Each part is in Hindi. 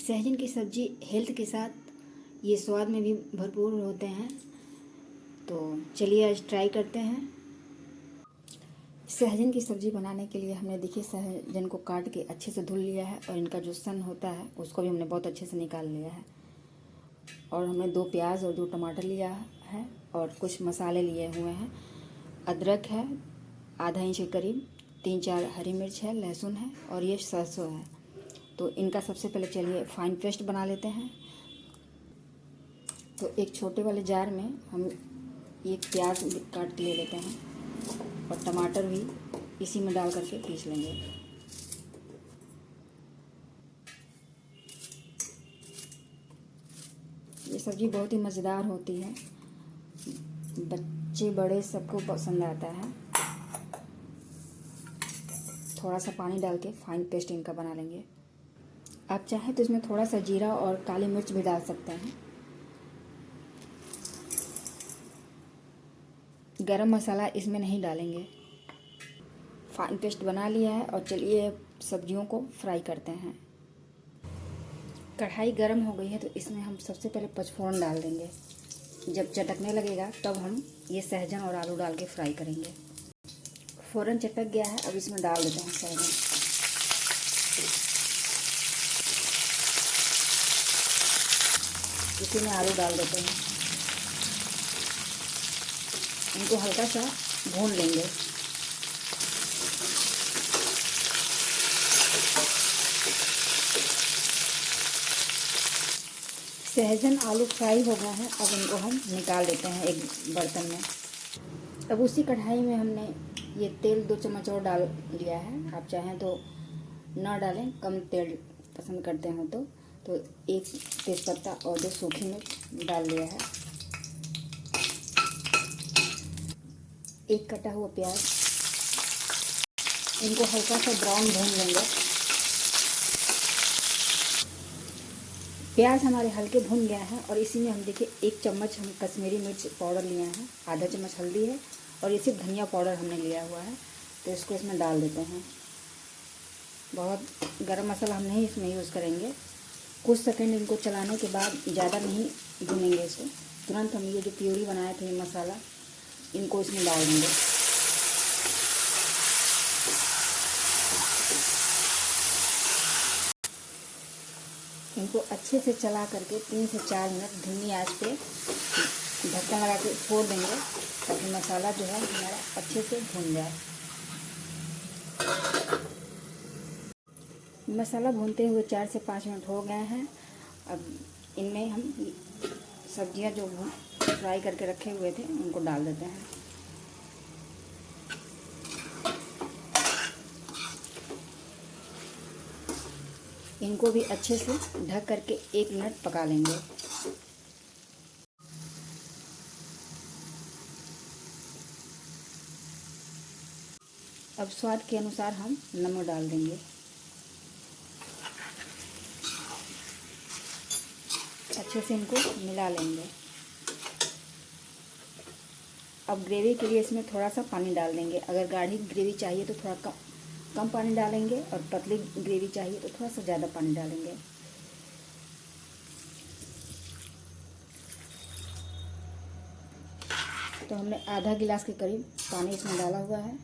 सहजन की सब्ज़ी हेल्थ के साथ ये स्वाद में भी भरपूर होते हैं। तो चलिए आज ट्राई करते हैं। सहजन की सब्ज़ी बनाने के लिए हमने देखिए सहजन को काट के अच्छे से धुल लिया है और इनका जो सन होता है उसको भी हमने बहुत अच्छे से निकाल लिया है। और हमने 2 प्याज और 2 टमाटर लिया है और कुछ मसाले लिए हुए हैं। अदरक है आधा इंच के करीब, 3-4 हरी मिर्च है, लहसुन है और ये सरसों है। तो इनका सबसे पहले चलिए फाइन पेस्ट बना लेते हैं। तो एक छोटे वाले जार में हम एक प्याज काट के ले लेते हैं और टमाटर भी इसी में डाल करके पीस लेंगे। ये सब्ज़ी बहुत ही मज़ेदार होती है, बच्चे बड़े सबको पसंद आता है। थोड़ा सा पानी डाल के फाइन पेस्ट इनका बना लेंगे। आप चाहें तो इसमें थोड़ा सा जीरा और काली मिर्च भी डाल सकते हैं। गरम मसाला इसमें नहीं डालेंगे। फाइन पेस्ट बना लिया है और चलिए सब्जियों को फ्राई करते हैं। कढ़ाई गरम हो गई है तो इसमें हम सबसे पहले पचफोरन डाल देंगे। जब चटकने लगेगा तब हम ये सहजन और आलू डाल के फ्राई करेंगे। फ़ौरन चटक गया है, अब इसमें डाल देते हैं सहजन। इसी में आलू डाल देते हैं। इनको हल्का सा भून लेंगे। सहजन आलू फ्राई हो गया है, अब इनको हम निकाल लेते हैं एक बर्तन में। अब उसी कढ़ाई में हमने ये तेल 2 चम्मच और डाल लिया है। आप चाहें तो ना डालें, कम तेल पसंद करते हो तो 1 तेज़पत्ता और 2 सूखी मिर्च डाल लिया है। 1 कटा हुआ प्याज, इनको हल्का सा ब्राउन भून लेंगे। प्याज हमारे हल्के भून गया है और इसी में हम देखिए 1 चम्मच हम कश्मीरी मिर्च पाउडर लिए हैं, आधा चम्मच हल्दी है और ये सिर्फ धनिया पाउडर हमने लिया हुआ है। तो इसको इसमें डाल देते हैं। बहुत गरम मसाला हम नहीं इसमें यूज़ करेंगे। कुछ सेकंड इनको चलाने के बाद, ज़्यादा नहीं भूनेंगे इसको, तुरंत हम ये जो प्यूरी बनाए थे ये मसाला इनको इसमें डाल देंगे। इनको अच्छे से चला करके 3 से 4 मिनट धीमी आंच पे ढक्कन लगा के छोड़ देंगे ताकि मसाला जो है हमारा अच्छे से भून जाए। मसाला भूनते हुए 4 से 5 मिनट हो गए हैं। अब इनमें हम सब्जियां जो फ्राई करके रखे हुए थे उनको डाल देते हैं। इनको भी अच्छे से ढक करके 1 मिनट पका लेंगे। अब स्वाद के अनुसार हम नमक डाल देंगे। अच्छे से इनको मिला लेंगे। अब ग्रेवी के लिए इसमें थोड़ा सा पानी डाल देंगे। अगर गाढ़ी ग्रेवी चाहिए तो थोड़ा कम पानी डालेंगे और पतली ग्रेवी चाहिए तो थोड़ा सा ज़्यादा पानी डालेंगे। तो हमने आधा गिलास के करीब पानी इसमें डाला हुआ है।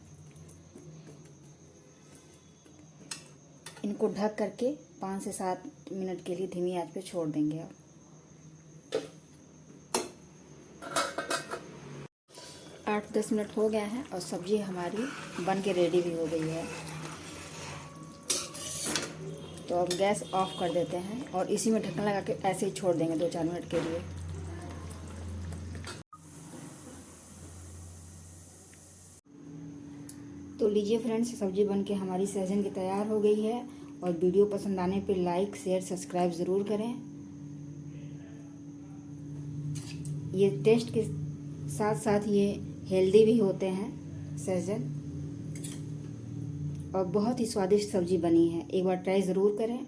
इनको ढक करके 5 से 7 मिनट के लिए धीमी आंच पे छोड़ देंगे। अब 8-10 मिनट हो गया है और सब्जी हमारी बन के रेडी भी हो गई है। तो अब गैस ऑफ कर देते हैं और इसी में ढक्कन लगा के ऐसे ही छोड़ देंगे 2-4 मिनट के लिए। तो लीजिए फ्रेंड्स, सब्जी बन के हमारी सहजन की तैयार हो गई है। और वीडियो पसंद आने पे लाइक शेयर सब्सक्राइब ज़रूर करें। ये टेस्ट के साथ साथ ये हेल्दी भी होते हैं सहजन, और बहुत ही स्वादिष्ट सब्जी बनी है। एक बार ट्राई ज़रूर करें।